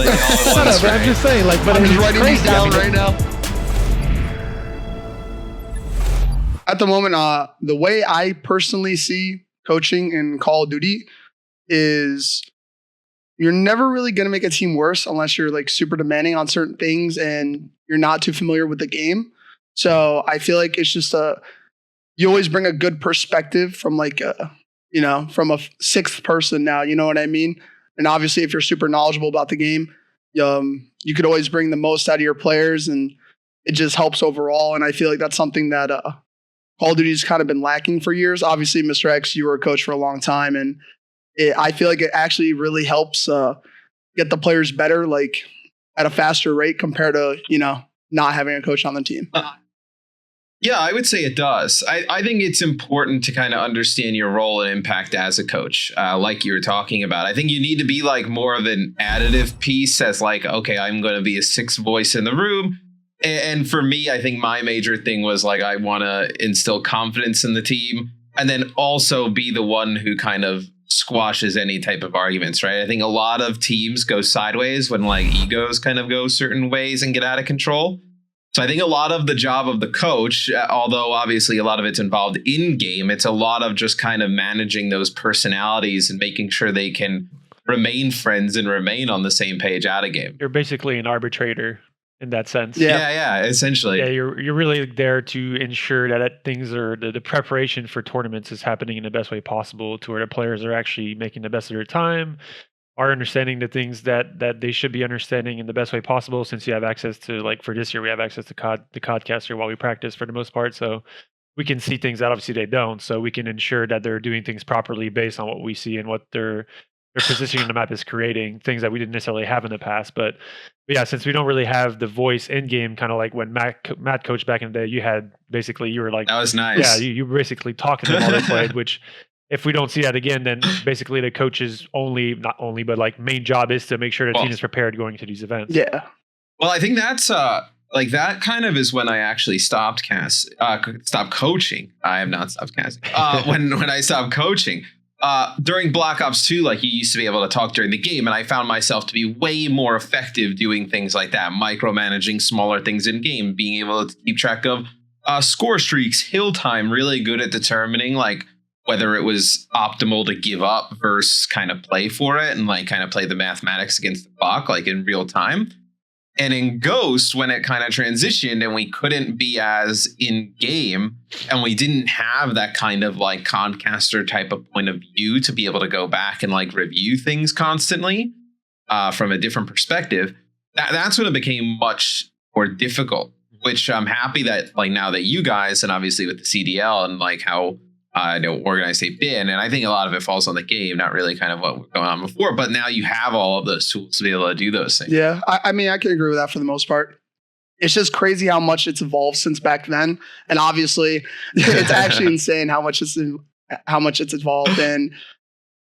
escalating all at Shut once. up, I'm just saying, like, but I'm it's just writing these crazy. I down mean, right now. At the moment, the way I personally see coaching in Call of Duty is you're never really going to make a team worse unless you're like super demanding on certain things and you're not too familiar with the game. So I feel like it's just you always bring a good perspective from like from a sixth person now, you know what I mean? And obviously if you're super knowledgeable about the game, you could always bring the most out of your players and it just helps overall. And I feel like that's something that Call of Duty's kind of been lacking for years. Obviously, Mr. X, you were a coach for a long time, and I feel like it actually really helps get the players better, like at a faster rate compared to not having a coach on the team. Yeah, I would say it does. I think it's important to kind of understand your role and impact as a coach, like you were talking about. I think you need to be like more of an additive piece as like, okay, I'm going to be a sixth voice in the room. And for me, I think my major thing was like, I want to instill confidence in the team and then also be the one who kind of squashes any type of arguments, right? I think a lot of teams go sideways when like egos kind of go certain ways and get out of control. So I think a lot of the job of the coach, although obviously a lot of it's involved in game, it's a lot of just kind of managing those personalities and making sure they can remain friends and remain on the same page out of game. You're basically an arbitrator in that sense. Yeah, essentially. Yeah, you're really there to ensure that things are the preparation for tournaments is happening in the best way possible, to where the players are actually making the best of their time, are understanding the things that they should be understanding in the best way possible. Since you have access to, like for this year, we have access to the CODcaster while we practice for the most part, so we can see things that obviously they don't. So we can ensure that they're doing things properly based on what we see and what their positioning on the map is creating, things that we didn't necessarily have in the past. But yeah, since we don't really have the voice in game, kind of like when Matt coached back in the day, you were like, that was nice. Yeah, you were basically talking to them while they played, which if we don't see that again, then basically the coach's main job is to make sure the team is prepared going into these events. Yeah. Well, I think that's like that kind of is when I actually stopped coaching. I have not stopped casting. When I stopped coaching. During Black Ops 2, like you used to be able to talk during the game, and I found myself to be way more effective doing things like that, micromanaging smaller things in game, being able to keep track of score streaks, hill time, really good at determining like whether it was optimal to give up versus kind of play for it and like kind of play the mathematics against the clock like in real time. And in Ghost, when it kind of transitioned and we couldn't be as in game and we didn't have that kind of like Concaster type of point of view to be able to go back and like review things constantly from a different perspective, that's when it became much more difficult, which I'm happy that like now that you guys and obviously with the CDL and like how organized they've been. And I think a lot of it falls on the game, not really kind of what was going on before. But now you have all of those tools to be able to do those things. Yeah, I mean, I can agree with that for the most part. It's just crazy how much it's evolved since back then. And obviously, it's actually insane how much it's evolved. And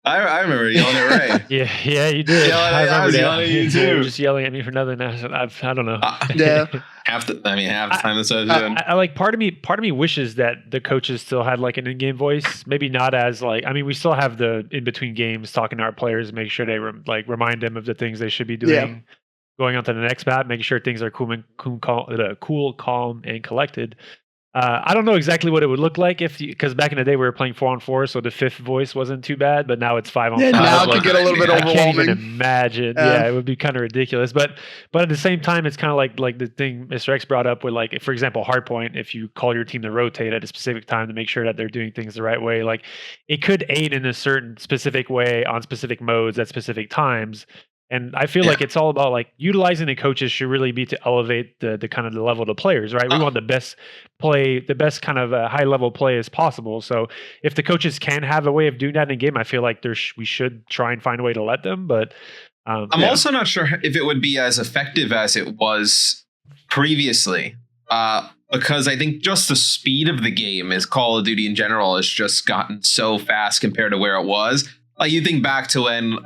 I remember yelling it right. yeah, you did. I was yelling at you too. You were just yelling at me for nothing. I don't know. Yeah. half the time that's what I was doing. I like part of me wishes that the coaches still had like an in-game voice. Maybe not as like, I mean, we still have the in between games talking to our players, make sure they remind them of the things they should be doing. Going on to the next map, making sure things are cool, calm, and collected. I don't know exactly what it would look like because back in the day we were playing 4-on-4, so the fifth voice wasn't too bad. But now it's 5-on-5. Yeah, now it could get a little bit overwhelming. I can't even imagine. Yeah, it would be kind of ridiculous. But at the same time, it's kind of like the thing Mr. X brought up with like, for example, hardpoint. If you call your team to rotate at a specific time to make sure that they're doing things the right way, like it could aid in a certain specific way on specific modes at specific times. And I feel like it's all about like utilizing the coaches should really be to elevate the kind of the level of the players, right? We want the best play, the best kind of high level play as possible. So if the coaches can have a way of doing that in game, I feel like we should try and find a way to let them. But I'm also not sure if it would be as effective as it was previously, because I think just the speed of the game as Call of Duty in general has just gotten so fast compared to where it was. Like you think back to when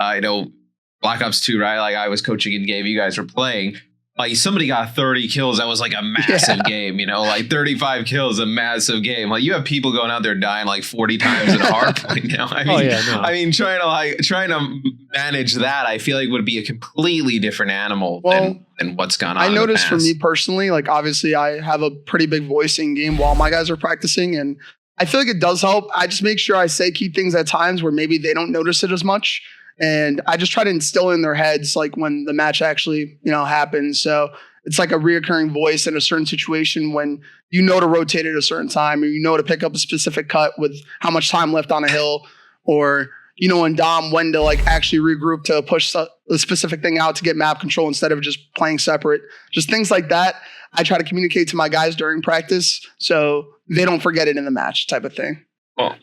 Black Ops 2, right? Like I was coaching in game, you guys were playing. like somebody got 30 kills. That was like a massive game, like 35 kills, a massive game. Like you have people going out there dying like 40 times in a hard point now. I mean, trying to manage that, I feel like would be a completely different animal than what's gone on. I noticed for me personally, like obviously I have a pretty big voice in game while my guys are practicing, and I feel like it does help. I just make sure I say key things at times where maybe they don't notice it as much. And I just try to instill in their heads, like when the match actually, happens. So it's like a reoccurring voice in a certain situation when to rotate at a certain time, or to pick up a specific cut with how much time left on a hill, or in Dom when to like actually regroup to push a specific thing out to get map control instead of just playing separate. Just things like that. I try to communicate to my guys during practice so they don't forget it in the match, type of thing.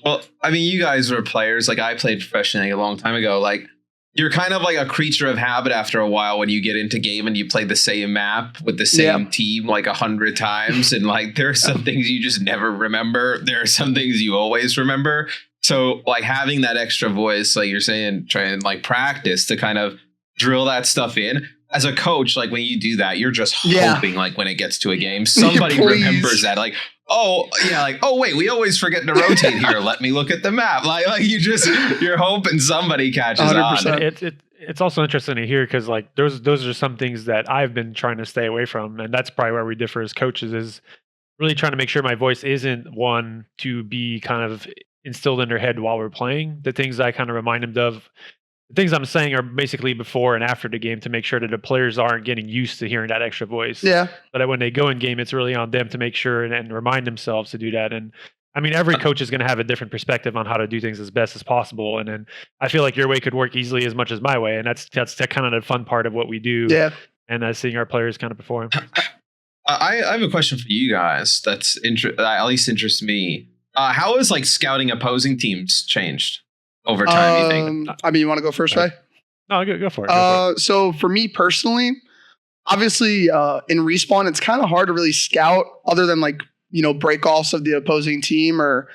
Well, I mean, you guys were players. Like I played professionally a long time ago. Like you're kind of like a creature of habit after a while when you get into game and you play the same map with the same team like 100 times. And like there are some things you just never remember. There are some things you always remember. So like having that extra voice, like you're saying, try and like practice to kind of drill that stuff in. As a coach, like when you do that, you're just hoping like when it gets to a game, somebody remembers that. Like, wait, we always forget to rotate here. Let me look at the map. Like you're hoping somebody catches 100%. on. It's also interesting to hear because like those are some things that I've been trying to stay away from, and that's probably where we differ as coaches. Is really trying to make sure my voice isn't one to be kind of instilled in their head while we're playing. The things I kind of remind them of. The things I'm saying are basically before and after the game to make sure that the players aren't getting used to hearing that extra voice. Yeah. But that when they go in game, it's really on them to make sure and remind themselves to do that. And I mean, every coach is going to have a different perspective on how to do things as best as possible. And then I feel like your way could work easily as much as my way. And that's kind of the fun part of what we do. Yeah. And seeing our players kind of perform. I have a question for you guys that at least interests me. How has like scouting opposing teams changed over time, you think? I mean, you want to go first, Ray? No, go for it. So for me personally, obviously in Respawn, it's kind of hard to really scout other than like, break-offs of the opposing team or,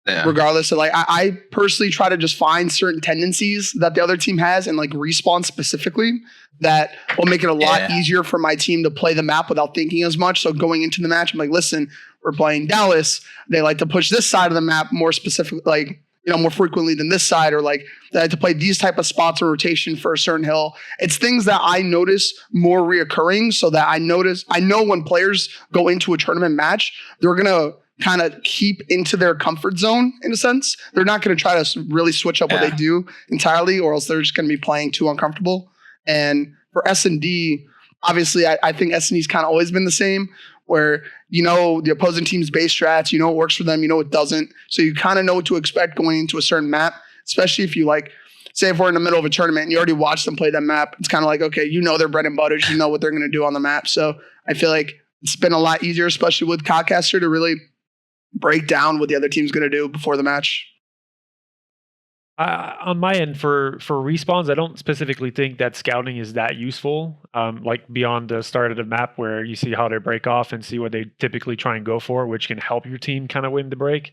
regardless of like, I personally try to just find certain tendencies that the other team has and like Respawn specifically that will make it a lot easier for my team to play the map without thinking as much. So going into the match, I'm like, listen, we're playing Dallas. They like to push this side of the map more specific, like, more frequently than this side, or like they had to play these type of spots or rotation for a certain hill. It's things that I notice more reoccurring so that I know when players go into a tournament match, they're going to kind of keep into their comfort zone in a sense. They're not going to try to really switch up what they do entirely, or else they're just going to be playing too uncomfortable. And for S&D, obviously I think S&D's kind of always been the same, where the opposing team's base strats, it works for them, it doesn't. So you kind of know what to expect going into a certain map, especially if you like, say if we're in the middle of a tournament and you already watched them play that map, it's kind of like, okay, their bread and butters, what they're going to do on the map. So I feel like it's been a lot easier, especially with Codcaster, to really break down what the other team's going to do before the match. On my end, for respawns, I don't specifically think that scouting is that useful. Like beyond the start of the map, where you see how they break off and see what they typically try and go for, which can help your team kind of win the break.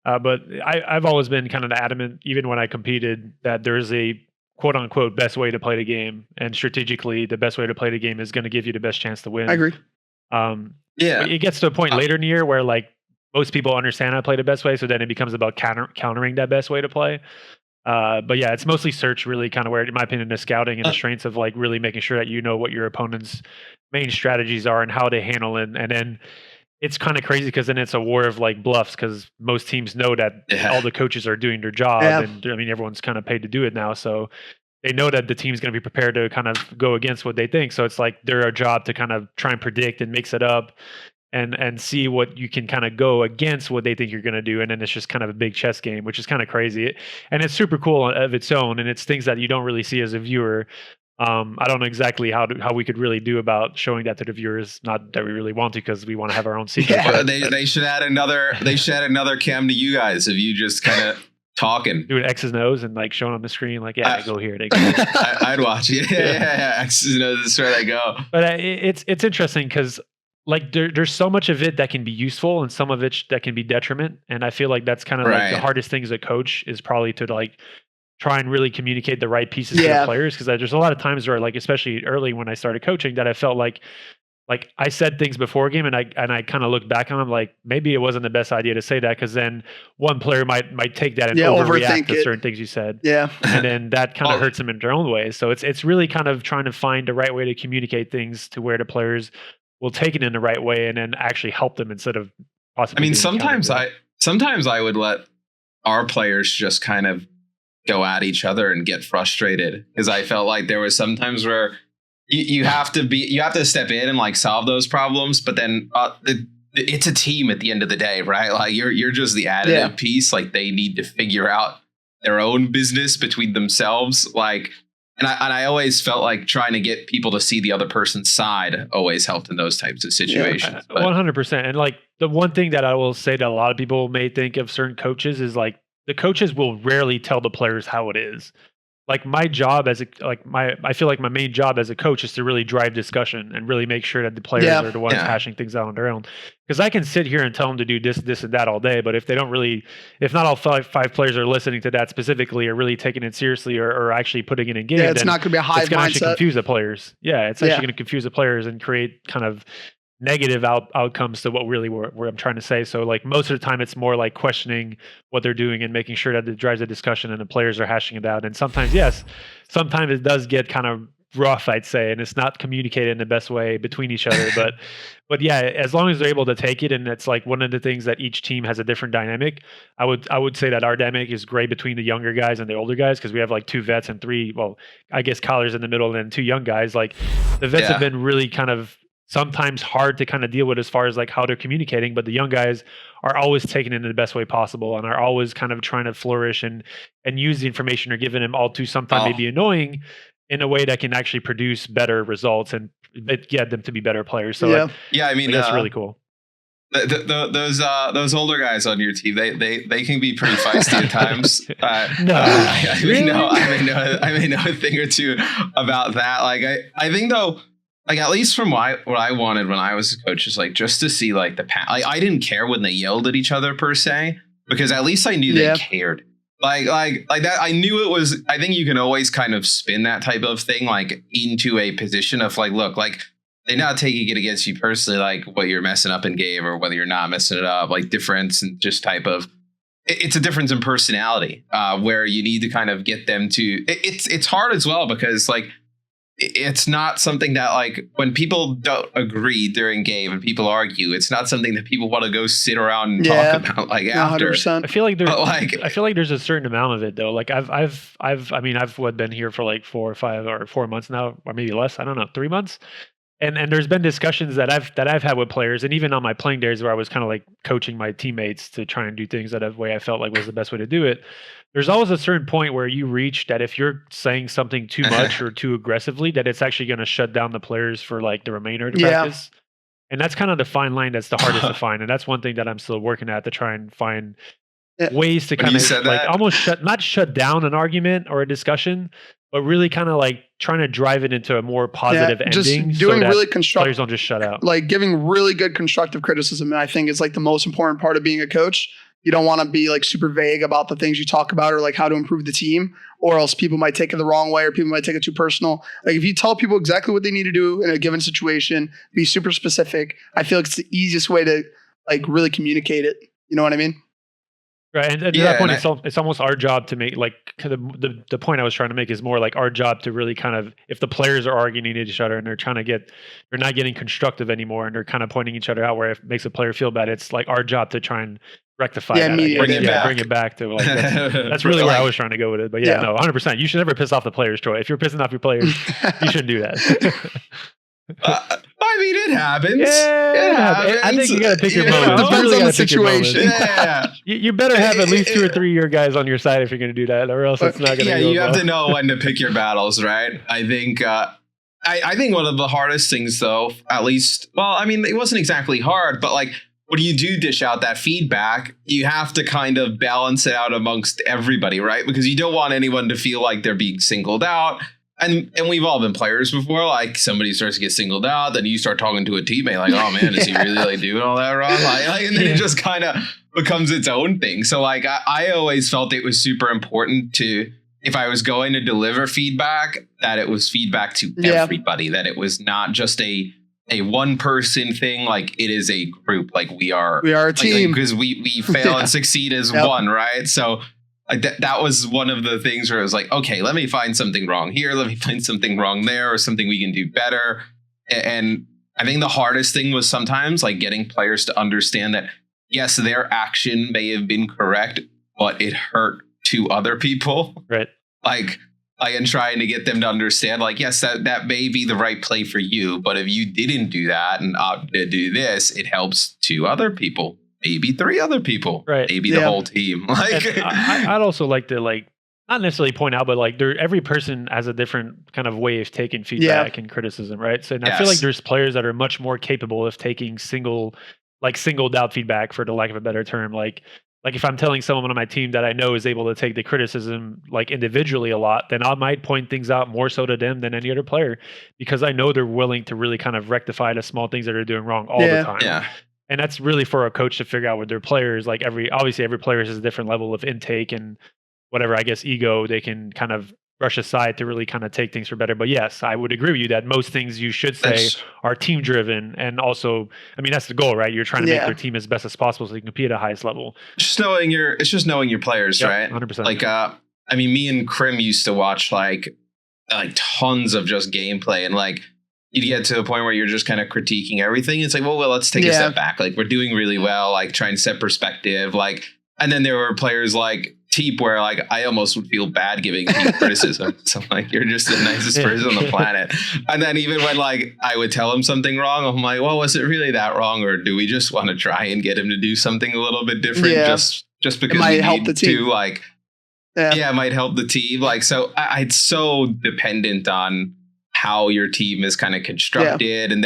But I've always been kind of adamant, even when I competed, that there's a quote unquote best way to play the game, and strategically, the best way to play the game is going to give you the best chance to win. I agree. It gets to a point later in the year where like most people understand how to play the best way, so then it becomes about countering that best way to play. But yeah, it's mostly search, really kind of where, in my opinion, the scouting and the strengths of like really making sure that what your opponent's main strategies are and how they handle it. And then it's kind of crazy because then it's a war of like bluffs, because most teams know that all the coaches are doing their job. And I mean, everyone's kind of paid to do it now. So they know that the team's going to be prepared to kind of go against what they think. So it's like their job to kind of try and predict and mix it up and see what you can kind of go against what they think you're going to do. And then it's just kind of a big chess game, which is kind of crazy. And it's super cool of its own. And it's things that you don't really see as a viewer. I don't know exactly how we could really do about showing that to the viewers. Not that we really want to, because we want to have our own secret. They should add another cam to you guys of you just kind of talking, doing X's and O's and like showing on the screen, like, they go here. They go. I'd watch it. Yeah. X's and O's, that's where they go. But it's interesting because like there's so much of it that can be useful and some of it that can be detriment. And I feel like that's kind of like the hardest thing as a coach is probably to like try and really communicate the right pieces to the players. Because there's a lot of times where, like, especially early when I started coaching, that I felt like I said things before a game, and I kind of look back on them like maybe it wasn't the best idea to say that, because then one player might take that and overreact to certain things you said. Yeah, and then that kind of hurts them in their own way. So it's really kind of trying to find the right way to communicate things to where the players will take it in the right way and then actually help them instead of possibly. I mean, sometimes I would let our players just kind of go at each other and get frustrated, because I felt like there was sometimes where you have to step in and like solve those problems, but then it's a team at the end of the day, right? Like you're just the additive piece. Like they need to figure out their own business between themselves. Like, and I always felt like trying to get people to see the other person's side always helped in those types of situations. 100%. And like the one thing that I will say that a lot of people may think of certain coaches is like the coaches will rarely tell the players how it is. Like my job I feel like my main job as a coach is to really drive discussion and really make sure that the players are the ones hashing things out on their own. Because I can sit here and tell them to do this, and that all day, but if they don't really, if not all five players are listening to that specifically or really taking it seriously or actually putting it in game, it's not going to be a hive mindset. It's going to actually confuse the players. Yeah, it's actually going to confuse the players and create kind of negative outcomes to what really where I'm trying to say. So like most of the time it's more like questioning what they're doing and making sure that it drives a discussion and the players are hashing it out. And sometimes it does get kind of rough, I'd say, and it's not communicated in the best way between each other. But yeah, as long as they're able to take it, and it's like one of the things that each team has a different dynamic. I would say that our dynamic is great between the younger guys and the older guys, because we have like 2 vets and 3, well, I guess Kyler's in the middle, and then 2 young guys. Like the vets have been really kind of sometimes hard to kind of deal with as far as like how they're communicating, but the young guys are always taking it in the best way possible and are always kind of trying to flourish and use the information you're giving them, all to sometimes maybe annoying, in a way that can actually produce better results and get them to be better players. So I mean, that's really cool. Those older guys on your team, they can be pretty feisty at times. I may know a thing or two about that. Like I think though, like at least from what I wanted when I was a coach is like just to see like I didn't care when they yelled at each other per se, because at least I knew they cared. Like that, I knew it was. I think you can always kind of spin that type of thing like into a position of like, look, like they're not taking it against you personally, like what you're messing up in game or whether you're not messing it up, like difference and just type of. It's a difference in personality where you need to kind of get them to. It's hard as well because like. It's not something that like when people don't agree during game and people argue, it's not something that people want to go sit around and talk about like after. 100%. I feel like there's a certain amount of it though. Like I've been here for like 4 or 5 or 4 months now, or maybe less. I don't know, 3 months. And there's been discussions that I've had with players, and even on my playing days where I was kind of like coaching my teammates to try and do things that a way I felt like was the best way to do it. There's always a certain point where you reach that if you're saying something too much or too aggressively, that it's actually going to shut down the players for like the remainder of the practice. And that's kind of the fine line that's the hardest to find. And that's one thing that I'm still working at, to try and find ways to kind of like almost not shut down an argument or a discussion, but really kind of like trying to drive it into a more positive ending. Just doing so really constructive, players don't just shut out. Like giving really good constructive criticism, I think is like the most important part of being a coach. You don't want to be like super vague about the things you talk about or like how to improve the team, or else people might take it the wrong way or people might take it too personal. Like if you tell people exactly what they need to do in a given situation, be super specific, I feel like it's the easiest way to like really communicate it. You know what I mean? Right. And at that point, it's almost our job to make like the point I was trying to make is more like our job to really kind of, if the players are arguing at each other and they're not getting constructive anymore and they're kind of pointing each other out where it makes a player feel bad, it's like our job to try and rectify that. Bring it back to like, that's really where I was trying to go with it. But no, 100%. You should never piss off the players, Troy. If you're pissing off your players, you shouldn't do that. I mean, it happens. I think you got to pick your moment. It depends on the situation. You better have at least 2 or 3 of your guys on your side if you're going to do that, or else it's not going to go you have to know when to pick your battles, right? I think I think one of the hardest things, though, at least, well, I mean, it wasn't exactly hard, but like when you do dish out that feedback, you have to kind of balance it out amongst everybody, right? Because you don't want anyone to feel like they're being singled out. And we've all been players before, like somebody starts to get singled out, then you start talking to a teammate like, oh man, is he really like doing all that wrong? Like and then it just kind of becomes its own thing. So like I always felt it was super important to if I was going to deliver feedback, that it was feedback to everybody, that it was not just a one person thing. Like it is a group. Like we are a team because we fail and succeed as one, right? So that was one of the things where it was like, okay, let me find something wrong here. Let me find something wrong there, or something we can do better. And I think the hardest thing was sometimes like getting players to understand that, yes, their action may have been correct, but it hurt two other people. Right. Like and trying to get them to understand, like, yes, that may be the right play for you, but if you didn't do that and opted to do this, it helps two other people, maybe three other people, right? Maybe the whole team. Like, I'd also like to not necessarily point out, but like every person has a different kind of way of taking feedback and criticism, right? So I feel like there's players that are much more capable of taking singled out feedback, for the lack of a better term. Like if I'm telling someone on my team that I know is able to take the criticism like individually a lot, then I might point things out more so to them than any other player, because I know they're willing to really kind of rectify the small things that they're doing wrong all the time. Yeah. And that's really for a coach to figure out with their players. Like obviously every player has a different level of intake and whatever, I guess, ego they can kind of brush aside to really kind of take things for better. But yes, I would agree with you that most things you should say are team driven. And also, I mean, that's the goal, right? You're trying to make their team as best as possible so they can compete at the highest level. It's just knowing your players, right? 100%. Like, I mean, me and Krim used to watch like tons of just gameplay, and like you get to the point where you're just kind of critiquing everything. It's like, well, let's take a step back. Like we're doing really well, like trying to set perspective. Like, and then there were players like Teep where like I almost would feel bad giving Teep criticism. So like, you're just the nicest person on the planet. And then even when like I would tell him something wrong, I'm like, well, was it really that wrong? Or do we just want to try and get him to do something a little bit different? Just because it might help the team. It might help the team. Like, so it's so dependent on how your team is kind of constructed. And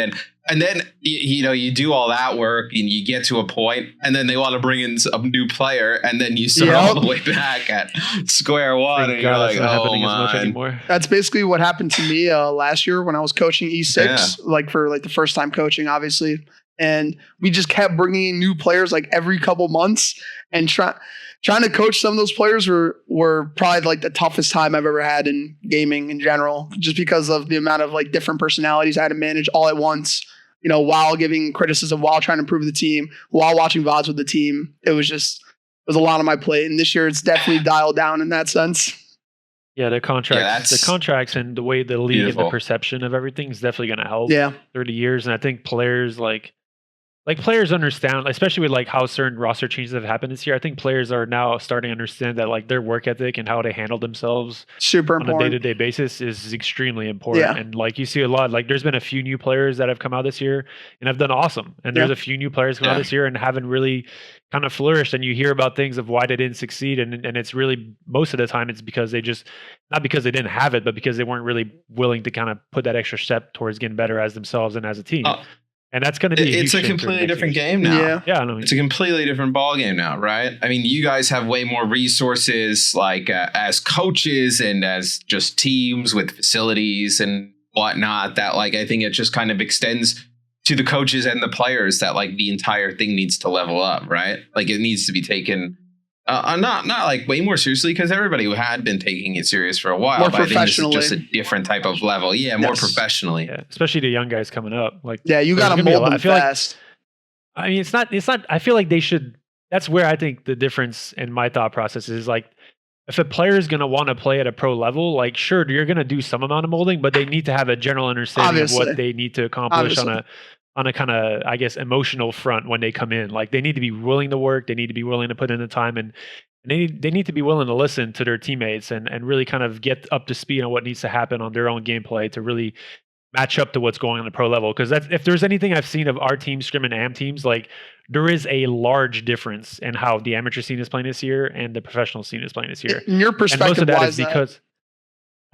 then you do all that work and you get to a point, and then they want to bring in a new player, and then you start all the way back at square one. And you're like, oh my. That's basically what happened to me last year when I was coaching E6, like for like the first time coaching, obviously. And we just kept bringing in new players like every couple months, and trying to coach some of those players were probably like the toughest time I've ever had in gaming in general, just because of the amount of like different personalities I had to manage all at once, while giving criticism, while trying to improve the team, while watching VODs with the team. It was a lot on my plate. And this year it's definitely dialed down in that sense. Yeah, the contracts and the way the league and the perception of everything is definitely going to help. 30 years. And I think players like players understand, especially with like how certain roster changes have happened this year. I think players are now starting to understand that like their work ethic and how they handle themselves on a day-to-day basis is extremely important. And like you see a lot, like there's been a few new players that have come out this year and have done awesome. And there's a few new players come out this year and haven't really kind of flourished. And you hear about things of why they didn't succeed. And it's really, most of the time it's because they just, not because they didn't have it, but because they weren't really willing to kind of put that extra step towards getting better as themselves and as a team. And that's going to be it's a completely different game now. It's a completely different ball game now, right? I mean, you guys have way more resources, like as coaches and as just teams with facilities and whatnot, that like I think it just kind of extends to the coaches and the players that like the entire thing needs to level up, right? Like it needs to be taken not like way more seriously, because everybody who had been taking it serious for a while. More professionally. This is just a different type of level. More professionally. Yeah, especially the young guys coming up. Like, you got to mold them fast. I mean, it's not. I feel like they should. That's where I think the difference in my thought process is like, if a player is going to want to play at a pro level, like sure, you're going to do some amount of molding, but they need to have a general understanding of what they need to accomplish on a kind of, I guess, emotional front when they come in. Like they need to be willing to work. They need to be willing to put in the time, and they need to be willing to listen to their teammates and really kind of get up to speed on what needs to happen on their own gameplay to really match up to what's going on the pro level. Because if there's anything I've seen of our team, Scrim and AM teams, like there is a large difference in how the amateur scene is playing this year and the professional scene is playing this year. In your perspective, and most of that why is because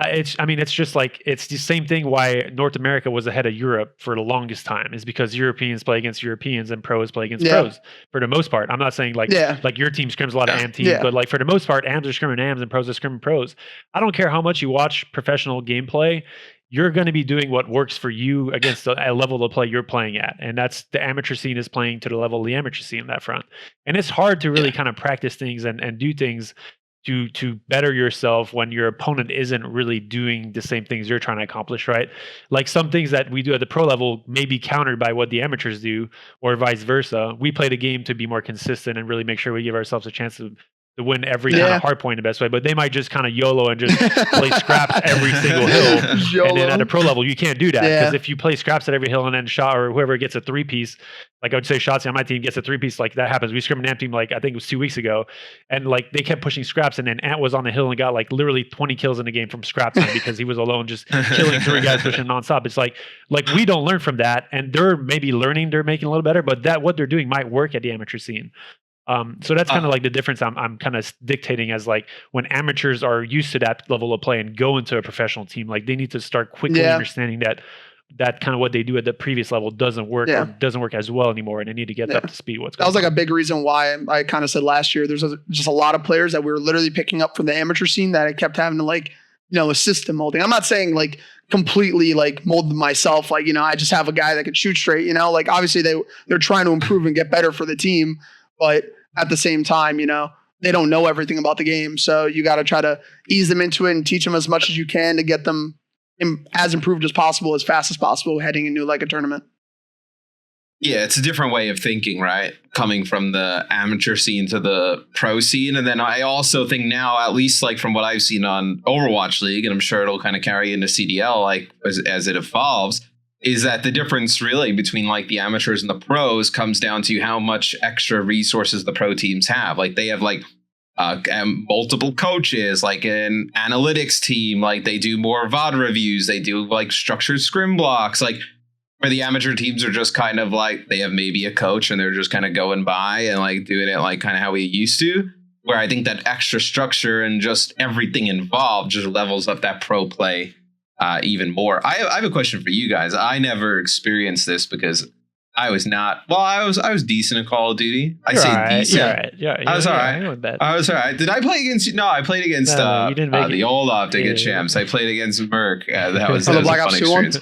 it's just like it's the same thing why North America was ahead of Europe for the longest time, is because Europeans play against Europeans and pros play against pros for the most part. I'm not saying like your team scrims a lot of AM teams, but like for the most part, AMs are scrimming AMs and pros are scrimming pros. I don't care how much you watch professional gameplay, you're going to be doing what works for you against a level of play you're playing at. And that's the amateur scene is playing to the level of the amateur scene in that front. And it's hard to really kind of practice things and do things to better yourself when your opponent isn't really doing the same things you're trying to accomplish, right? Like some things that we do at the pro level may be countered by what the amateurs do, or vice versa. We play the game to be more consistent and really make sure we give ourselves a chance to win every kind of hard point the best way, but they might just kind of YOLO and just play scraps every single hill. And then at a pro level, you can't do that, because if you play scraps at every hill and then shot, or whoever gets a 3-piece, like I would say Shotzi on my team gets a 3-piece, like that happens. We scrimmed an Amp team, like I think it was 2 weeks ago, and like they kept pushing scraps, and then Ant was on the hill and got like literally 20 kills in the game from scraps because he was alone just killing 3 guys pushing nonstop. It's like we don't learn from that, and they're maybe learning, they're making a little better, but that what they're doing might work at the amateur scene. So that's kind of like the difference I'm kind of dictating, as like when amateurs are used to that level of play and go into a professional team, like they need to start quickly understanding that kind of what they do at the previous level doesn't work or doesn't work as well anymore, and they need to get up to speed. That was like a big reason why I kind of said last year, there's just a lot of players that we were literally picking up from the amateur scene that I kept having to like, assist in molding. I'm not saying like completely like mold them myself. Like, I just have a guy that can shoot straight, like obviously they're trying to improve and get better for the team. But at the same time, they don't know everything about the game. So you got to try to ease them into it and teach them as much as you can to get them as improved as possible, as fast as possible, heading into like a tournament. Yeah, it's a different way of thinking, right? Coming from the amateur scene to the pro scene. And then I also think now, at least like from what I've seen on Overwatch League, and I'm sure it'll kind of carry into CDL like as it evolves, is that the difference really between like the amateurs and the pros comes down to how much extra resources the pro teams have. Like they have like multiple coaches, like an analytics team, like they do more VOD reviews, they do like structured scrim blocks. Like where the amateur teams are just kind of like, they have maybe a coach and they're just kind of going by and like doing it like kind of how we used to. Where I think that extra structure and just everything involved just levels up that pro play even more. I have a question for you guys. I never experienced this because I was not. Well, I was decent at Call of Duty. I say decent. I was all right. I was all right. Did I play against you? No, I played against the old Optic champs. I played against Merc. That was a fun experience.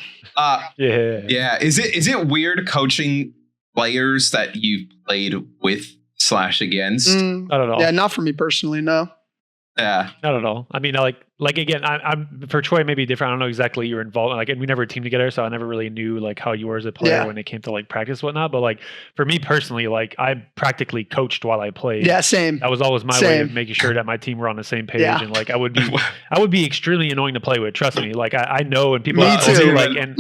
Yeah. Is it weird coaching players that you've played with / against? Not at all. Yeah, not for me personally. No. Yeah, not at all. I mean, like again, I'm for Troy maybe different. I don't know exactly you were involved. Like, and we never teamed together, so I never really knew like how you were as a player when it came to like practice and whatnot. But like for me personally, like I practically coached while I played. Yeah, same. That was always my way of making sure that my team were on the same page. And like I would be extremely annoying to play with. Trust me. Like I know, and people too. Like and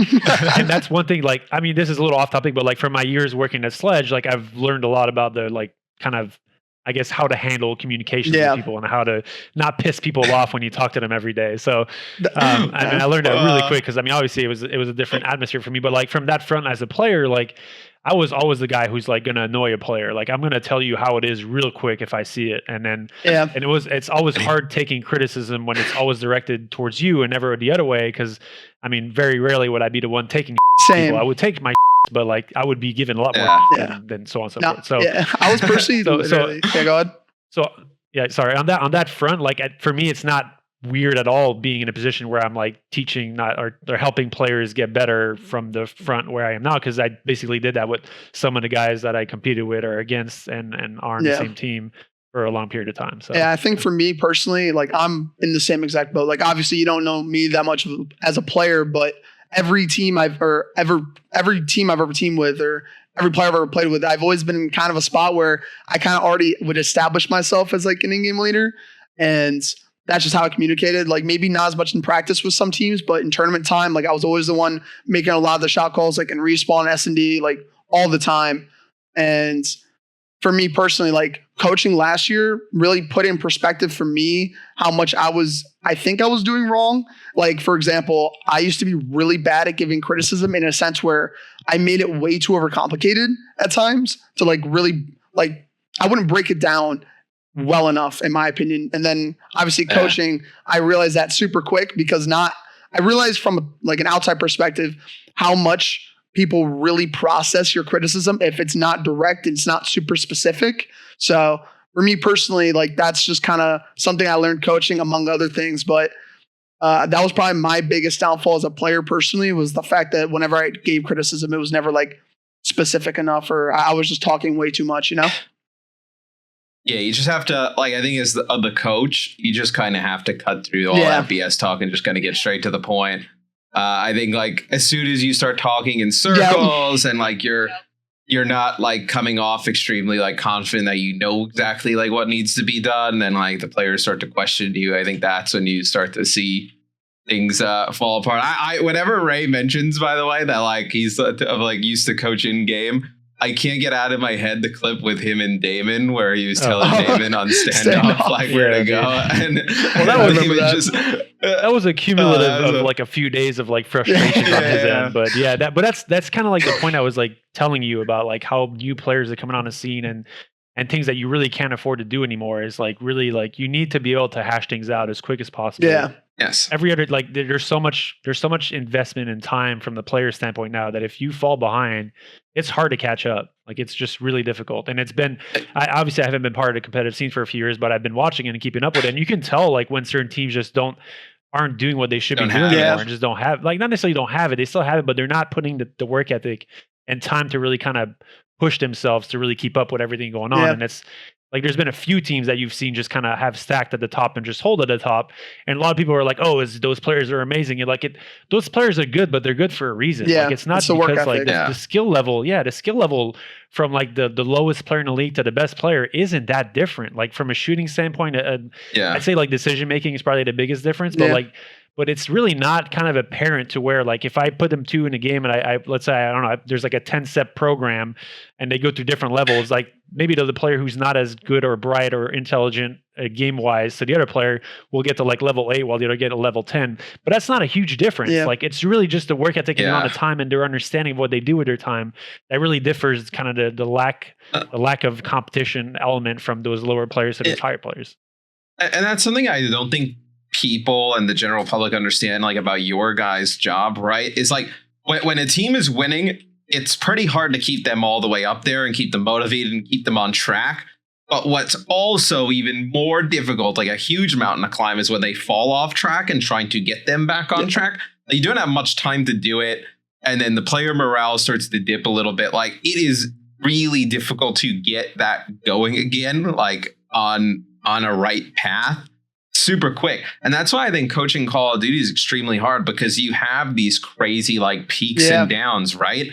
that's one thing. Like I mean, this is a little off topic, but like from my years working at Sledge, like I've learned a lot about the like kind of, I guess, how to handle communication with people and how to not piss people off when you talk to them every day. So, I learned that really quick because I mean, obviously it was a different atmosphere for me. But like from that front as a player, like I was always the guy who's like going to annoy a player. Like I'm going to tell you how it is real quick if I see it, and then and it's always hard taking criticism when it's always directed towards you and never the other way. Because I mean, very rarely would I be the one taking people. I would take my. But like I would be given a lot more than so on and so forth. So I was personally go ahead. So sorry on that front. Like for me, it's not weird at all being in a position where I'm like teaching or helping players get better from the front where I am now, because I basically did that with some of the guys that I competed with or against and are on the same team for a long period of time. So I think for me personally, like I'm in the same exact boat. Like obviously you don't know me that much as a player, but every team I've ever teamed with, or every player I've ever played with, I've always been in kind of a spot where I kind of already would establish myself as like an in-game leader. And that's just how I communicated. Like maybe not as much in practice with some teams, but in tournament time, like I was always the one making a lot of the shot calls, like in respawn, S&D, like all the time. And for me personally, like coaching last year really put in perspective for me how much I think I was doing wrong. Like, for example, I used to be really bad at giving criticism in a sense where I made it way too overcomplicated at times to like really, like I wouldn't break it down well enough in my opinion. And then obviously coaching, I realized that super quick because I realized from like an outside perspective how much people really process your criticism if it's not direct, it's not super specific. So for me personally, like that's just kind of something I learned coaching among other things. But that was probably my biggest downfall as a player personally, was the fact that whenever I gave criticism, it was never like specific enough, or I was just talking way too much, Yeah, you just have to, like, I think as the coach, you just kind of have to cut through all that BS talk and just kind of get straight to the point. I think, like, as soon as you start talking in circles and, like, you're not, like, coming off extremely, like, confident that you know exactly, like, what needs to be done, then, like, the players start to question you. I think that's when you start to see things fall apart. I whenever Ray mentions, by the way, that, like, he's like used to coach in game, I can't get out of my head the clip with him and Damon where he was telling Damon on standoff like where to go. And that was a cumulative of like a few days of like frustration on his end. But that's kind of like the point I was like telling you about, like how new players are coming on the scene and things that you really can't afford to do anymore is like really like you need to be able to hash things out as quick as possible. Yeah. Yes. Every other, like there's so much investment and time from the player standpoint now that if you fall behind, it's hard to catch up. Like it's just really difficult. And it's been, I haven't been part of the competitive scene for a few years, but I've been watching it and keeping up with it. And you can tell like when certain teams just aren't doing what they should be doing anymore and just don't have, like not necessarily don't have it. They still have it, but they're not putting the work ethic and time to really kind of push themselves to really keep up with everything going on. And it's like there's been a few teams that you've seen just kind of have stacked at the top and just hold at the top. And a lot of people are like, oh, those players are amazing. You're like, those players are good, but they're good for a reason. Yeah, like it's not the because like the skill level, the skill level from like the lowest player in the league to the best player isn't that different. Like from a shooting standpoint, I'd say like decision making is probably the biggest difference, but it's really not kind of apparent to where like if I put them two in a game and I let's say, I don't know, there's like a 10-step program and they go through different levels, like maybe the player who's not as good or bright or intelligent game wise, so the other player will get to like level 8 while the other get a level 10. But that's not a huge difference. Like it's really just the work ethic and the amount of time and their understanding of what they do with their time that really differs kind of the lack of competition element from those lower players to those higher players. And that's something I don't think people and the general public understand like about your guys' job, right? Is like when a team is winning, it's pretty hard to keep them all the way up there and keep them motivated and keep them on track. But what's also even more difficult, like a huge mountain to climb, is when they fall off track and trying to get them back on track. You don't have much time to do it. And then the player morale starts to dip a little bit. Like it is really difficult to get that going again, like on a right path super quick. And that's why I think coaching Call of Duty is extremely hard, because you have these crazy like peaks and downs, right?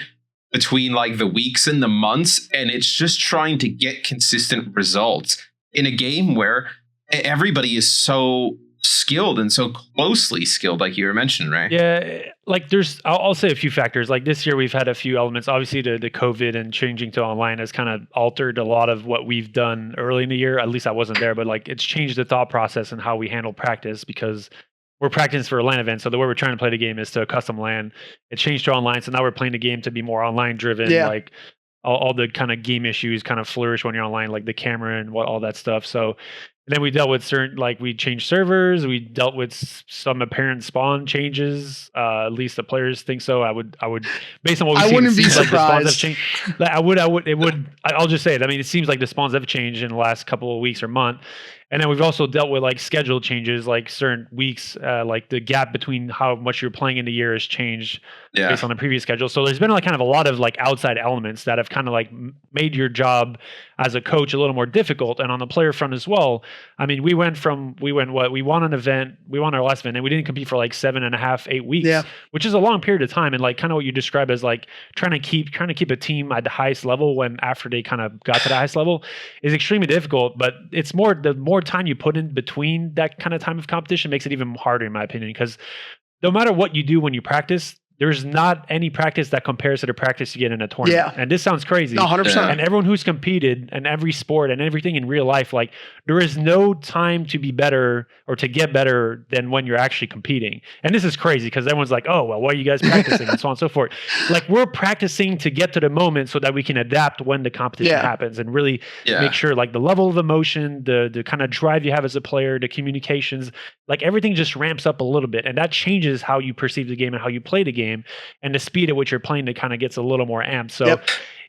Between like the weeks and the months. And it's just trying to get consistent results in a game where everybody is so skilled and so closely skilled, like you were mentioning, right? Yeah, like I'll say a few factors. Like this year we've had a few elements. Obviously the COVID and changing to online has kind of altered a lot of what we've done early in the year. At least I wasn't there, but like it's changed the thought process and how we handle practice, because we're practicing for a LAN event. So the way we're trying to play the game is to a custom LAN. It changed to online. So now we're playing the game to be more online driven. Like all the kind of game issues kind of flourish when you're online, like the camera and all that stuff. So then we dealt with certain, like we changed servers. We dealt with some apparent spawn changes. At least the players think so. I would, based on what we've seen, wouldn't be surprised. Like the spawns have changed. I'll just say it. I mean, it seems like the spawns have changed in the last couple of weeks or month. And then we've also dealt with like schedule changes, like certain weeks, like the gap between how much you're playing in the year has changed based on the previous schedule. So there's been like kind of a lot of like outside elements that have kind of like made your job as a coach a little more difficult. And on the player front as well, I mean, we won an event, we won our last event, and we didn't compete for like 7.5, 8 weeks, which is a long period of time. And like kind of what you describe as like trying to keep a team at the highest level when after they kind of got to the highest level is extremely difficult. But it's the more time you put in between that kind of time of competition makes it even harder, in my opinion, because no matter what you do when you practice, there's not any practice that compares to the practice you get in a tournament. And this sounds crazy. No, 100%. And everyone who's competed in every sport and everything in real life, like there is no time to be better or to get better than when you're actually competing. And this is crazy because everyone's like, oh, well, why are you guys practicing? And so on and so forth. Like we're practicing to get to the moment so that we can adapt when the competition happens and really make sure like the level of emotion, the kind of drive you have as a player, the communications, like everything just ramps up a little bit. And that changes how you perceive the game and how you play the game. And the speed at which you're playing, it kind of gets a little more amped. So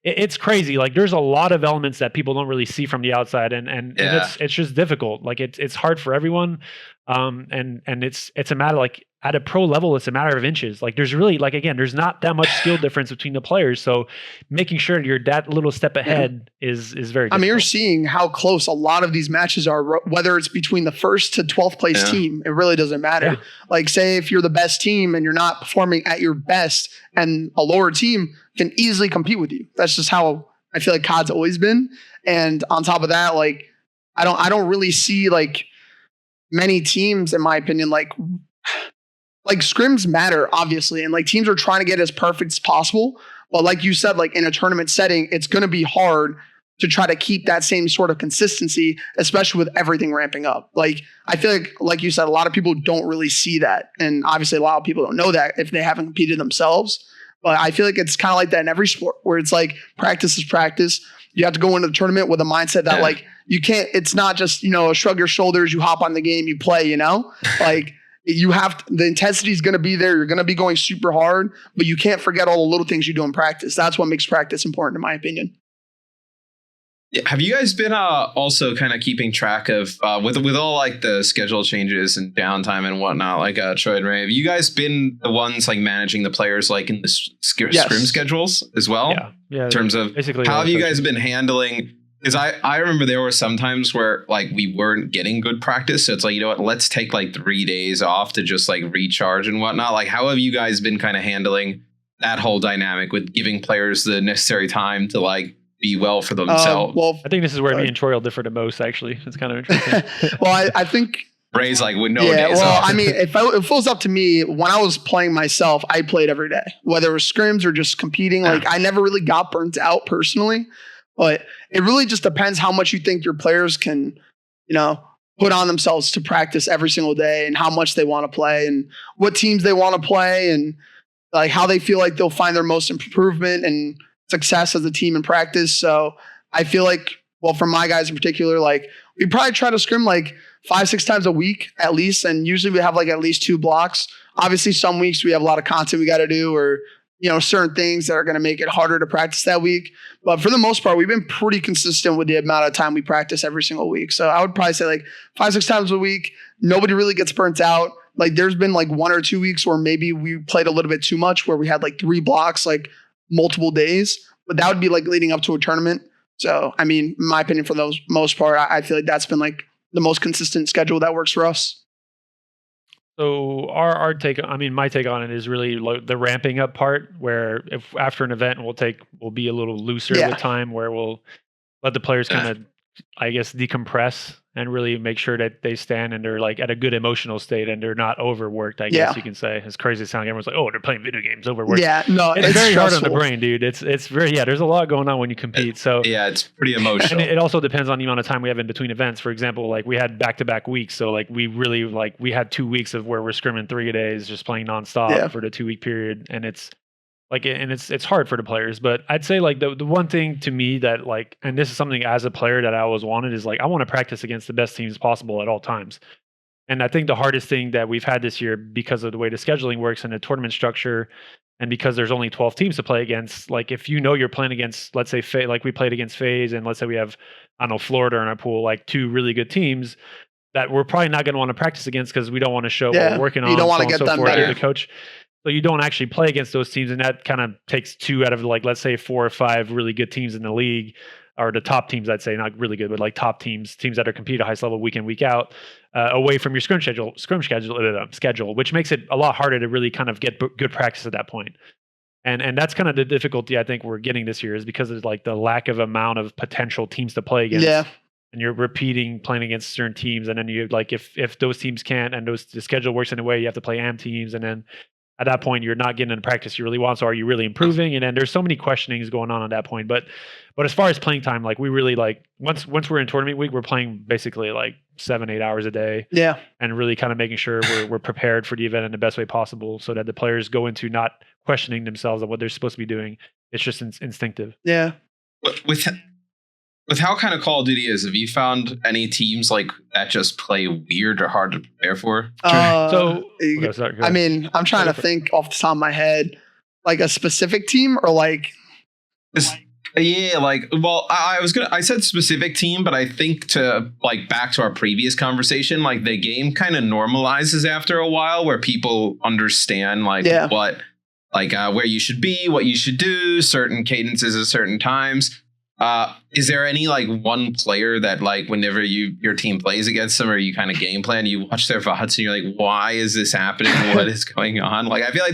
it's crazy. Like there's a lot of elements that people don't really see from the outside, and it's just difficult. Like it's hard for everyone, and it's a matter like at a pro level, it's a matter of inches. Like there's really like again, there's not that much skill difference between the players. So making sure you're that little step ahead is very difficult. I mean, you're seeing how close a lot of these matches are, whether it's between the 1st to 12th place team. It really doesn't matter. Yeah. Like say if you're the best team and you're not performing at your best, and a lower team can easily compete with you. That's just how I feel like COD's always been. And on top of that, like I don't really see like many teams, in my opinion, like scrims matter, obviously, and like teams are trying to get as perfect as possible. But like you said, like in a tournament setting, it's going to be hard to try to keep that same sort of consistency, especially with everything ramping up. Like I feel like you said, a lot of people don't really see that, and obviously a lot of people don't know that if they haven't competed themselves. But I feel like it's kind of like that in every sport, where it's like practice is practice. You have to go into the tournament with a mindset that like you can't. It's not just shrug your shoulders, you hop on the game, you play. Like. You have to, the intensity is going to be there. You're going to be going super hard, but you can't forget all the little things you do in practice. That's what makes practice important, in my opinion. Yeah. Have you guys been also kind of keeping track of with all like the schedule changes and downtime and whatnot, like Troy and Ray? Have you guys been the ones like managing the players like in the scrim schedules as well? Yeah. In terms of basically how have you guys been handling? Because I remember there were some times where like we weren't getting good practice. So it's like, let's take like 3 days off to just like recharge and whatnot. Like how have you guys been kind of handling that whole dynamic with giving players the necessary time to like be well for themselves? Well, I think this is where me and Troy will differ the most, actually. It's kind of interesting. Well, I think Ray's like with no days off. I mean, if it was up to me, when I was playing myself, I played every day, whether it was scrims or just competing. Like I never really got burnt out personally. But it really just depends how much you think your players can, put on themselves to practice every single day, and how much they want to play and what teams they want to play, and like how they feel like they'll find their most improvement and success as a team in practice. So I feel like, well, for my guys in particular, like we probably try to scrim like 5-6 times a week at least. And usually we have like at least 2 blocks. Obviously some weeks we have a lot of content we got to do, or certain things that are going to make it harder to practice that week. But for the most part, we've been pretty consistent with the amount of time we practice every single week. So I would probably say like 5-6 times a week. Nobody really gets burnt out. Like there's been like 1 or 2 weeks where maybe we played a little bit too much, where we had like 3 blocks, like multiple days, but that would be like leading up to a tournament. So, I mean, in my opinion, for the most part, I feel like that's been like the most consistent schedule that works for us. So our take, my take on it is really the ramping up part, where if after an event we'll be a little looser with time, where we'll let the players kind of, I guess, decompress and really make sure that they stand and they're like at a good emotional state and they're not overworked, I guess you can say. As crazy as sounding, everyone's like, oh, they're playing video games, overworked. Yeah, no, it's very stressful. Hard on the brain, dude. It's very, there's a lot going on when you compete. So yeah, it's pretty emotional. And it also depends on the amount of time we have in between events. For example, like we had back-to-back weeks. So like we really we had 2 weeks of where we're scrimming 3 days, just playing nonstop for the 2-week period. And it's like, and it's hard for the players, but I'd say like the one thing to me that like, and this is something as a player that I always wanted, is like, I want to practice against the best teams possible at all times. And I think the hardest thing that we've had this year, because of the way the scheduling works and the tournament structure, and because there's only 12 teams to play against, like if you're playing against, let's say, like we played against FaZe, and let's say we have, I don't know, Florida in our pool, like 2 really good teams that we're probably not going to want to practice against because we don't want to show what we're working on. You don't want to get them better. The coach. So you don't actually play against those teams, and that kind of takes 2 out of like, let's say 4 or 5 really good teams in the league, or the top teams, I'd say, not really good, but like top teams that are competing at the highest level week in, week out, away from your scrum schedule, which makes it a lot harder to really kind of get good practice at that point. And that's kind of the difficulty I think we're getting this year, is because of like the lack of amount of potential teams to play against. Yeah. And you're playing against certain teams, and then you like if those teams can't, and the schedule works in a way, you have to play AM teams, and then at that point, you're not getting into practice you really want. So are you really improving? And then there's so many questionings going on at that point. But as far as playing time, like we really like once we're in tournament week, we're playing basically like 7-8 hours a day. Yeah. And really kind of making sure we're prepared for the event in the best way possible, so that the players go into not questioning themselves on what they're supposed to be doing. It's just instinctive. Yeah. With how kind of Call of Duty is, have you found any teams like that just play weird or hard to prepare for? I'm trying to think off the top of my head, like a specific team, or like. Yeah, like, well, I said specific team, but I think to like back to our previous conversation, like the game kind of normalizes after a while where people understand like what, like where you should be, what you should do, certain cadences at certain times. Is there any like one player that like whenever your team plays against them or you kind of game plan, you watch their VODs and you're like, why is this happening? What is going on? Like I feel like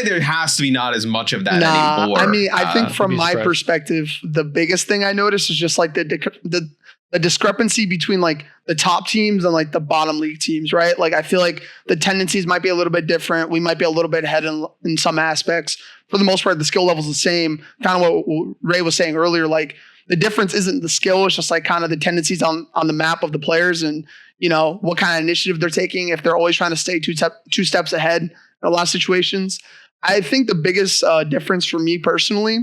there has to be not as much of that anymore. I mean, I think from my perspective, the biggest thing I noticed is just like the discrepancy between like the top teams and like the bottom league teams, right? Like I feel like the tendencies might be a little bit different. We might be a little bit ahead in some aspects. For the most part, the skill level's the same. Kind of what Ray was saying earlier, like the difference isn't the skill, it's just like kind of the tendencies on the map of the players and, you know, what kind of initiative they're taking, if they're always trying to stay two steps ahead in a lot of situations. I think the biggest difference for me personally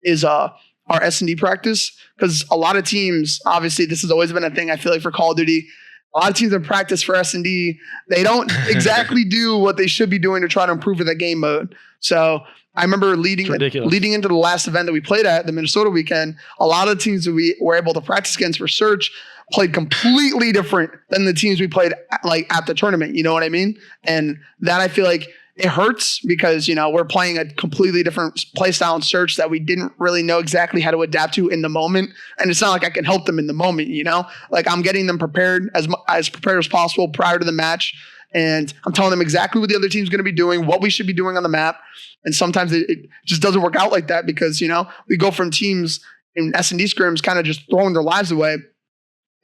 is our S&D practice, because a lot of teams, obviously this has always been a thing I feel like for Call of Duty, a lot of teams in practice for S&D, they don't exactly do what they should be doing to try to improve in the game mode. So I remember leading into the last event that we played at, the Minnesota weekend, a lot of teams that we were able to practice against for search played completely different than the teams we played at the tournament. You know what I mean? And that I feel like it hurts because, you know, we're playing a completely different play style and search that we didn't really know exactly how to adapt to in the moment. And it's not like I can help them in the moment, you know? Like I'm getting them prepared as prepared as possible prior to the match. And I'm telling them exactly what the other team's going to be doing, what we should be doing on the map. And sometimes it just doesn't work out like that because, you know, we go from teams in S&D scrims kind of just throwing their lives away.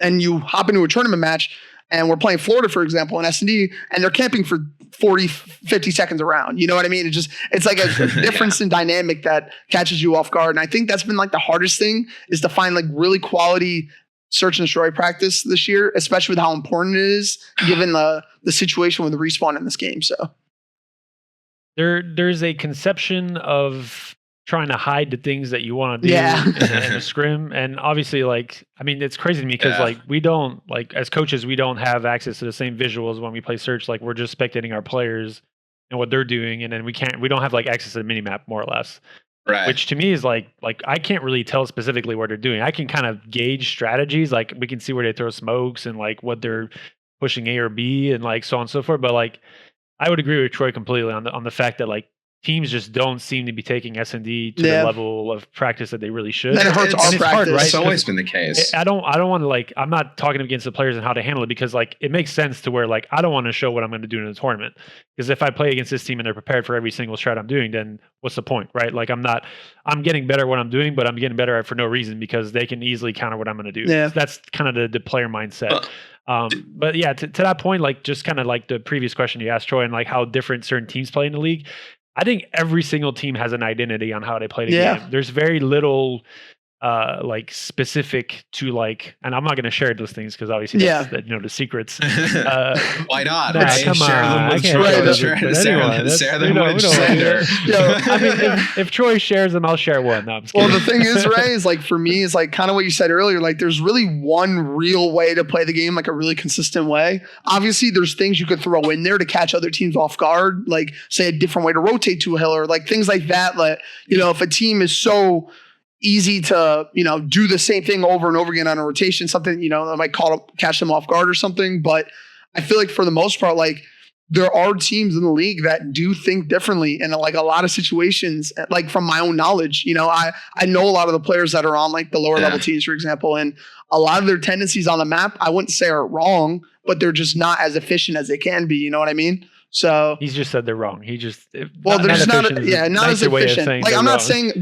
And you hop into a tournament match and we're playing Florida, for example, in S&D, and they're camping for 40, 50 seconds around. You know what I mean? It's like a difference in dynamic that catches you off guard. And I think that's been like the hardest thing is to find like really quality search and destroy practice this year, especially with how important it is given the situation with the respawn in this game. So there's a conception of trying to hide the things that you want to do in a scrim. And obviously, like, I mean, it's crazy to me because like we don't, like as coaches, we don't have access to the same visuals when we play search. Like we're just spectating our players and what they're doing. And then we don't have like access to the mini map more or less. Right. Which to me is like I can't really tell specifically what they're doing. I can kind of gauge strategies. Like we can see where they throw smokes and like what they're pushing A or B and like so on and so forth. But like I would agree with Troy completely on the fact that like teams just don't seem to be taking S&D to the level of practice that they really should. And it hurts our practice. Hard, right? It's always been the case. I don't want to like, I'm not talking against the players and how to handle it because like it makes sense to where like I don't want to show what I'm going to do in the tournament because if I play against this team and they're prepared for every single strat I'm doing, then what's the point, right? Like I'm getting better at what I'm doing, but I'm getting better at it for no reason because they can easily counter what I'm going to do. Yeah. So that's kind of the player mindset. But yeah, to that point, like just kind of like the previous question you asked, Troy, and like how different certain teams play in the league. I think every single team has an identity on how they play the game. There's very little like specific to like, and I'm not going to share those things because obviously that's the, you know, the secrets. Why not? Nah, come on. Share them with Sander. I mean, if Troy shares them, I'll share one. No, I'm just kidding. Well, the thing is, Ray, is like for me, is like kind of what you said earlier. Like there's really one real way to play the game, like a really consistent way. Obviously, there's things you could throw in there to catch other teams off guard, like say a different way to rotate to a hill or like things like that. Like, you know, if a team is so easy to, you know, do the same thing over and over again on a rotation, something, you know, that might catch them off guard or something. But I feel like for the most part, like there are teams in the league that do think differently in like a lot of situations, like from my own knowledge, you know, I know a lot of the players that are on like the lower level teams, for example, and a lot of their tendencies on the map, I wouldn't say are wrong, but they're just not as efficient as they can be. You know what I mean? So he's just said they're wrong. He just they're not as efficient. Like I'm not saying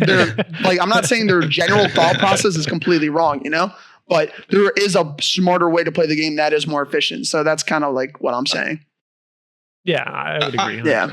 their general thought process is completely wrong, you know, but there is a smarter way to play the game that is more efficient. So that's kind of like what I'm saying. Yeah, I would agree. Yeah.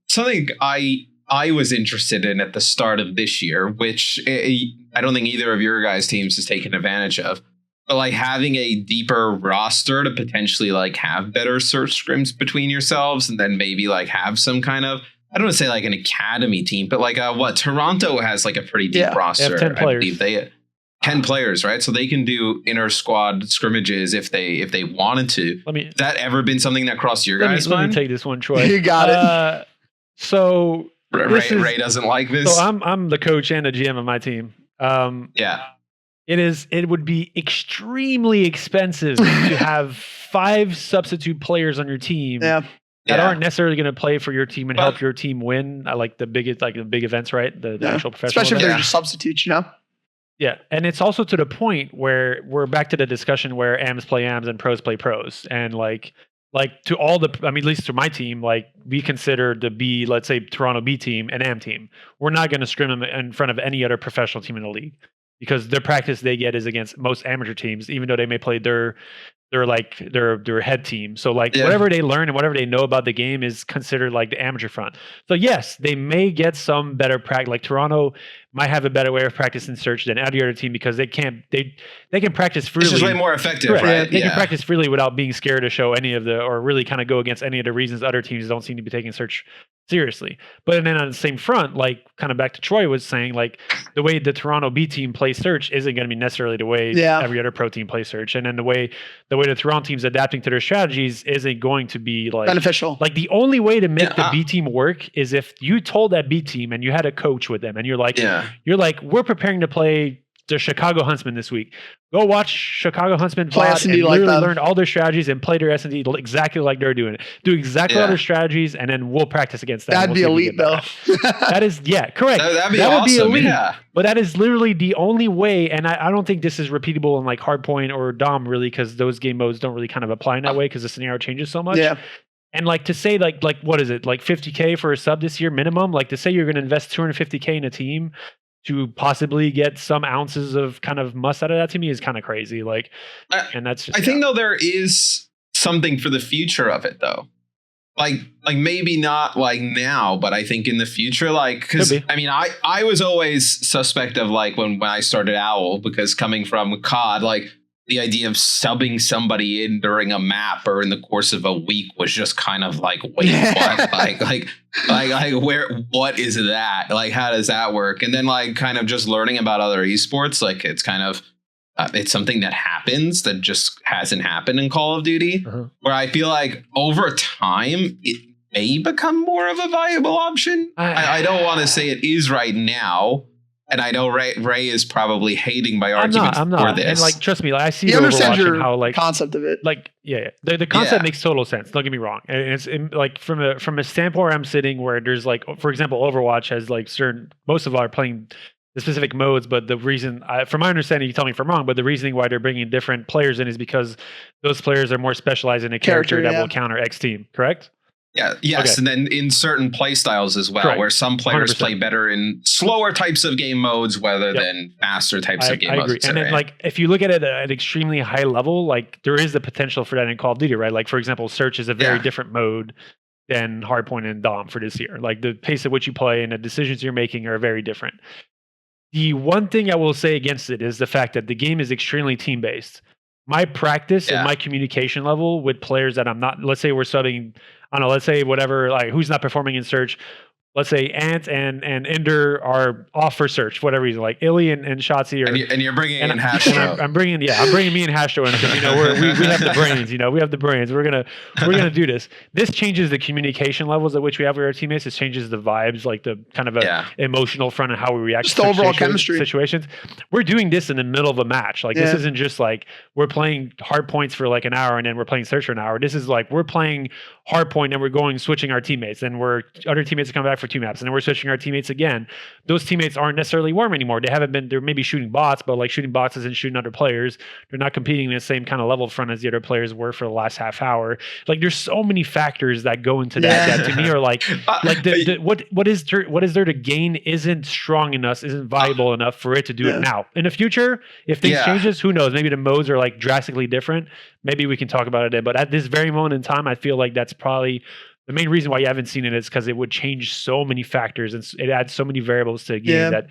Something I was interested in at the start of this year, which I don't think either of your guys' teams has taken advantage of. But like having a deeper roster to potentially like have better search scrims between yourselves and then maybe like have some kind of, I don't want to say like an academy team, but like Toronto has like a pretty deep roster. They have 10 players. I believe 10 players, right? So they can do inter squad scrimmages if they wanted to. Has that ever been something that crossed your guys' mind? Let me take this one, Troy. You got it. So Ray doesn't like this. So I'm the coach and the GM of my team. Yeah. It would be extremely expensive to have 5 substitute players on your team that aren't necessarily going to play for your team and help your team win. I like the big events, right? The actual professional especially if events. they're just substitutes, Yeah, and it's also to the point where we're back to the discussion where AMs play AMs and pros play pros, and like to all the, I mean, at least to my team, like we consider the B, let's say Toronto B team, an AM team. We're not going to scrim them in front of any other professional team in the league because their practice they get is against most amateur teams, even though they may play their head team. So whatever they learn and whatever they know about the game is considered like the amateur front. So yes, they may get some better practice. Like Toronto might have a better way of practicing search than any other team because they can practice freely. It's just way more effective, right? They can practice freely without being scared to show any of or really kind of go against any of the reasons other teams don't seem to be taking search seriously. But then on the same front, like kind of back to Troy was saying, like the way the Toronto B team plays search isn't going to be necessarily the way every other pro team plays search. And then the way the Toronto team's adapting to their strategies isn't going to be like beneficial. Like the only way to make the B team work is if you told that B team and you had a coach with them and you're like, we're preparing to play the Chicago Huntsmen this week. Go watch Chicago Huntsmen play and literally learn all their strategies and play their S&D exactly like they're doing it. Do exactly all their strategies, and then we'll practice against them. That'd be elite, though. That is, correct. That'd be awesome, would be elite. Yeah. But that is literally the only way, and I don't think this is repeatable in like Hardpoint or Dom really, because those game modes don't really kind of apply in that way because the scenario changes so much. Yeah. And like to say like what is it, like $50K for a sub this year minimum? Like to say you're going to invest $250K in a team to possibly get some ounces of kind of must out of that to me is kind of crazy. Like, and that's just, I think though there is something for the future of it though. Like maybe not like now, but I think in the future, like, cause I mean, I was always suspect of like when I started OWL, because coming from COD, like the idea of subbing somebody in during a map or in the course of a week was just kind of like, wait, what? like what is that? Like, how does that work? And then like kind of just learning about other esports, like it's kind of, it's something that happens that just hasn't happened in Call of Duty, where I feel like over time it may become more of a viable option. I don't want to say it is right now. And I know Ray is probably hating my argument for this. And like, trust me, like, I see the Overwatch and how like concept of it. Like, the concept makes total sense. Don't get me wrong. And it's like from a standpoint where I'm sitting, where there's like, for example, Overwatch has like most of are playing the specific modes, but the reason, from my understanding, you tell me if I'm wrong, but the reasoning why they're bringing different players in is because those players are more specialized in a character that will counter X team. Correct? Yeah. Yes. Okay. And then in certain play styles as well, where some players 100%. Play better in slower types of game modes rather than faster types of game modes. I agree. And then like, if you look at it at an extremely high level, like there is the potential for that in Call of Duty, right? Like for example, search is a very different mode than Hardpoint and Dom for this year. Like the pace at which you play and the decisions you're making are very different. The one thing I will say against it is the fact that the game is extremely team-based. My practice and my communication level with players that I'm not, let's say we're subbing, I don't know, let's say whatever, like who's not performing in search. Let's say Ant and Ender are off for search for whatever reason, like Illy and Shotzi are. And you're bringing in Hastro. I'm bringing me and Hastro in because we have the brains. We have the brains. We're gonna do this. This changes the communication levels at which we have with our teammates. This changes the vibes, like the kind of emotional front and how we react to overall chemistry situations. We're doing this in the middle of a match. Like this isn't just like we're playing hard points for like an hour and then we're playing search for an hour. This is like we're playing hard point and we're switching our teammates, and other teammates come back for 2 maps, and then we're switching our teammates again. Those teammates aren't necessarily warm anymore. They haven't been. They're maybe shooting bots, but like shooting bots isn't shooting other players. They're not competing in the same kind of level front as the other players were for the last half hour. Like there's so many factors that go into that to me are like what is there to gain isn't strong enough, isn't viable enough for it to do it now. In the future, if things changes, who knows? Maybe the modes are like drastically different. Maybe we can talk about it then. But at this very moment in time, I feel like that's probably the main reason why you haven't seen it is because it would change so many factors and it adds so many variables to a game that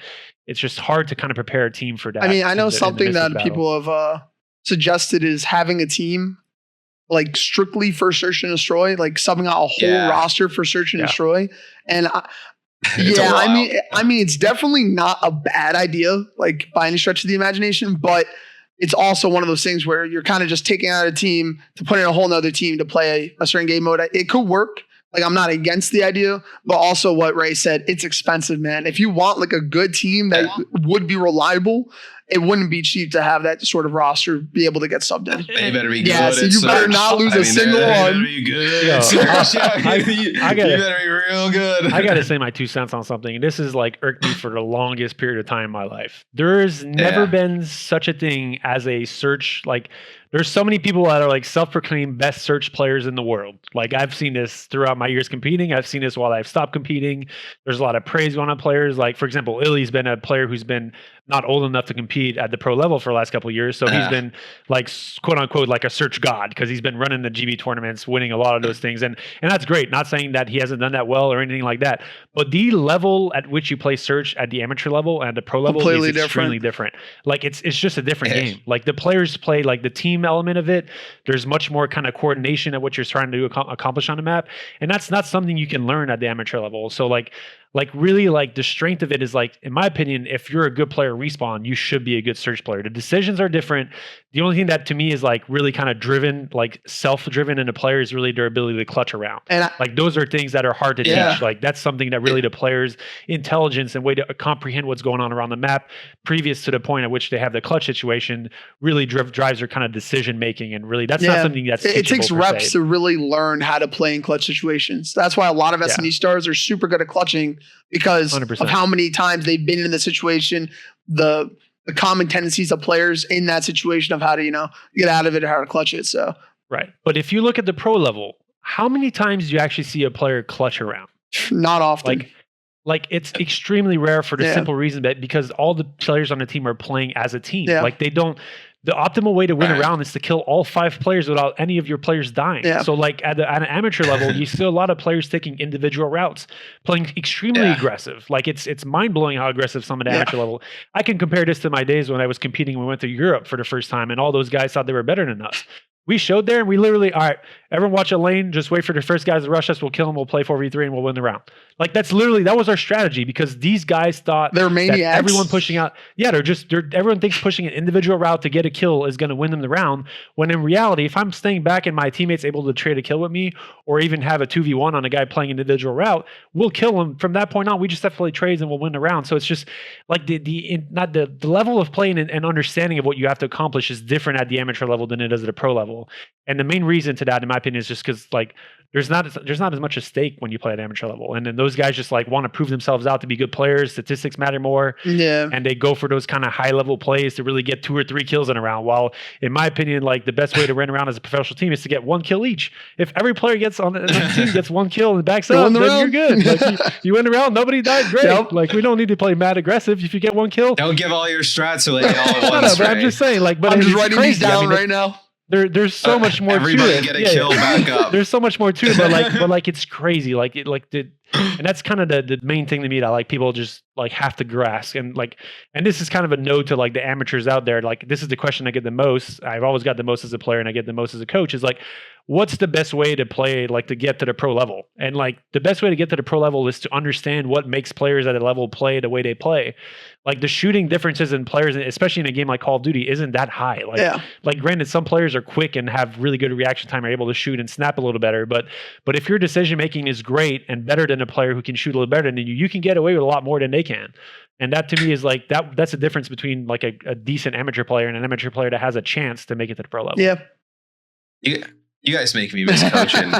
it's just hard to kind of prepare a team for that. I mean, I know something that people have suggested is having a team like strictly for search and destroy, like subbing out a whole roster for search and destroy. And I mean, it's definitely not a bad idea, like by any stretch of the imagination, but it's also one of those things where you're kind of just taking out a team to put in a whole nother team to play a certain game mode. It could work, Like, I'm not against the idea, but also what Ray said, it's expensive, man. If you want like a good team that would be reliable, it wouldn't be cheap to have that sort of roster be able to get subbed in. They better be good. Yeah, so you better not lose a single they one. better be good. Yo, You better be real good. I gotta say my 2 cents on something. And this is like irked me for the longest period of time in my life. There's never been such a thing as a search. Like, there's so many people that are like self-proclaimed best search players in the world. Like, I've seen this throughout my years competing. I've seen this while I've stopped competing. There's a lot of praise going on players. Like, for example, Illy's been a player who's been not old enough to compete at the pro level for the last couple of years. So he's been like, quote unquote, like a search god, because he's been running the GB tournaments, winning a lot of those things. And that's great. Not saying that he hasn't done that well or anything like that. But the level at which you play search at the amateur level and the pro level is extremely different. Like, it's just a different game. Like, the players play like the team element of it. There's much more kind of coordination at what you're trying to accomplish on the map. And that's not something you can learn at the amateur level. So like really, like, the strength of it is, like, in my opinion, if you're a good player respawn, you should be a good search player. The decisions are different. The only thing that to me is like really kind of driven, like self-driven in a player, is really their ability to clutch around. And like, those are things that are hard to teach. Like, that's something that really the players' intelligence and way to comprehend what's going on around the map previous to the point at which they have the clutch situation really drives their kind of decision making. And really, that's not something that's it takes reps to really learn how to play in clutch situations. That's why a lot of S&E stars are super good at clutching, because 100%. Of how many times they've been in the situation, the common tendencies of players in that situation of how to, get out of it or how to clutch it. So right. But if you look at the pro level, how many times do you actually see a player clutch around? Not often. Like it's extremely rare for the simple reason that because all the players on the team are playing as a team. Like, the optimal way to win a round is to kill all 5 players without any of your players dying. So like at an amateur level, you see a lot of players taking individual routes, playing extremely aggressive. Like, it's mind-blowing how aggressive some of the amateur level. I can compare this to my days when I was competing and we went to Europe for the first time, and all those guys thought they were better than us. We showed there and we literally, all right, everyone watch a lane, just wait for the first guys to rush us, we'll kill them, we'll play 4v3 and we'll win the round. Like, that was our strategy, because these guys thought they're maniacs. That everyone pushing out, everyone thinks pushing an individual route to get a kill is going to win them the round, when in reality, if I'm staying back and my teammate's able to trade a kill with me, or even have a 2v1 on a guy playing an individual route, we'll kill him. From that point on, we just have to play trades and we'll win the round. So it's just like the level of playing and understanding of what you have to accomplish is different at the amateur level than it is at a pro level. And the main reason to that, in my opinion, is just because like there's not as much at stake when you play at amateur level. And then those guys just like want to prove themselves out to be good players. Statistics matter more. Yeah. And they go for those kind of high level plays to really get 2 or 3 kills in a round. While in my opinion, like the best way to run around as a professional team is to get 1 kill each. If every player gets on the team gets 1 kill and backs up, then you're good. Like you win the round, nobody died, great. Yep. Like we don't need to play mad aggressive. If you get 1 kill. Don't give all your strats away all at once. But I'm just saying, like, but I'm just writing these down right now. There's so much more to it. Everybody get a kill back up. There's so much more to it, but it's crazy. And that's kind of the main thing to me that like people just like have to grasp. And this is kind of a note to like the amateurs out there. Like, this is the question I get the most. I've always got the most as a player and I get the most as a coach, is like, what's the best way to play, like to get to the pro level? And like the best way to get to the pro level is to understand what makes players at a level play the way they play. Like the shooting differences in players, especially in a game like Call of Duty, isn't that high. Like granted, some players are quick and have really good reaction time, are able to shoot and snap a little better. But if your decision making is great and better than a player who can shoot a little better than you can get away with a lot more than they can. And that to me is like that's the difference between like a decent amateur player and an amateur player that has a chance to make it to the pro level. Yeah. You guys make me miss coaching.